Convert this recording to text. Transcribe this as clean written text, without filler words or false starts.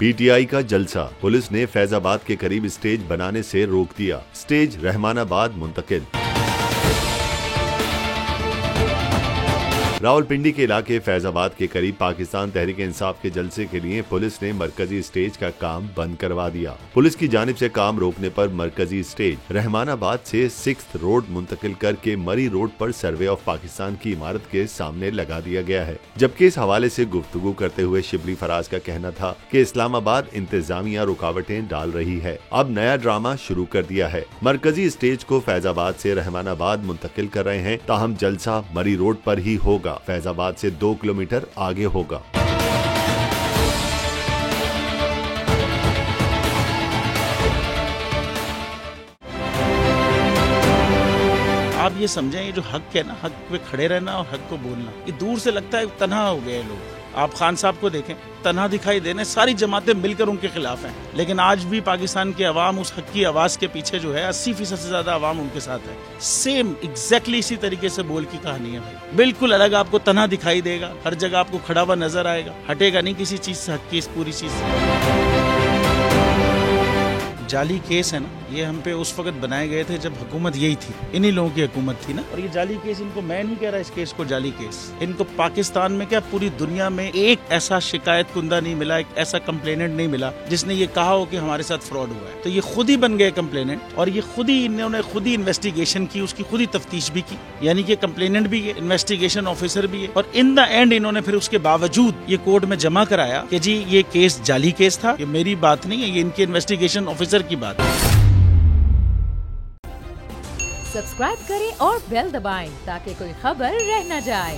PTI का जलसा, police ने फैजाबाद के करीब स्टेज बनाने से रोक दिया, स्टेज रहमानाबाद मुंतकिल। रावलपिंडी के इलाके फैजाबाद के करीब पाकिस्तान तहरीक इंसाफ के जलसे के लिए पुलिस ने मरकजी स्टेज का काम बंद करवा दिया। पुलिस की जानिब से काम रोकने पर मरकजी स्टेज रहमानाबाद से 6th रोड मुंतकिल करके मरी रोड पर सर्वे ऑफ पाकिस्तान की इमारत के सामने लगा दिया गया है। जबकि इस हवाले से गुफ्तगू करते हुए शिबली फराज का कहना था कि इस्लामाबाद इंतजामिया रुकावटें डाल रही है, अब नया ड्रामा शुरू कर दिया है। मरकजी स्टेज को फैजाबाद से रहमानाबाद मुंतकिल कर रहे हैं, ताहम जलसा मरी रोड पर ही होगा, फैजाबाद से 2 किलोमीटर आगे होगा। आप ये समझें, ये जो हक है ना, हक पे खड़े रहना और हक को बोलना, ये दूर से लगता है तन्हा हो गए लोग। आप खान साहब को देखें, तन्हा दिखाई देने, सारी जमातें मिलकर उनके खिलाफ हैं, लेकिन आज भी पाकिस्तान की आवाम उस हक की आवाज के पीछे जो है 80% से ज्यादा आवाम उनके साथ है। सेम एग्जैक्टली इसी तरीके से बोल की कहानी है भाई, बिल्कुल अलग आपको तन्हा दिखाई देगा, हर जगह आपको खड़ा हुआ नजर आएगा, हटेगा नहीं किसी चीज से, हक की इस पूरी चीज से। जाली केस है ना, ये हम पे उस वक्त बनाए गए थे जब हुकूमत यही थी, इन्हीं लोगों की हुकूमत थी ना। और ये जाली केस, इनको मैं नहीं कह रहा इस केस को जाली केस, इनको पाकिस्तान में क्या पूरी दुनिया में एक ऐसा शिकायत कुंदा नहीं मिला, एक ऐसा कंप्लेनेंट नहीं मिला जिसने ये कहा हो कि हमारे साथ फ्रॉड हुआ है। तो ये खुद ही बन गए कंप्लेनेंट और ये खुद ही इन्होंने खुद ही इन्वेस्टिगेशन की, उसकी खुद ही तफ्तीश भी की, यानी कि कंप्लेनेंट भी है, इन्वेस्टिगेशन ऑफिसर भी है, और इन द एंड इन्होंने फिर उसके बावजूद ये कोर्ट में जमा कराया कि जी ये केस जाली केस था। ये मेरी बात नहीं है, ये इनके इन्वेस्टिगेशन ऑफिसर की बात है। सब्सक्राइब करें और बेल दबाएं ताकि कोई खबर रह न जाए।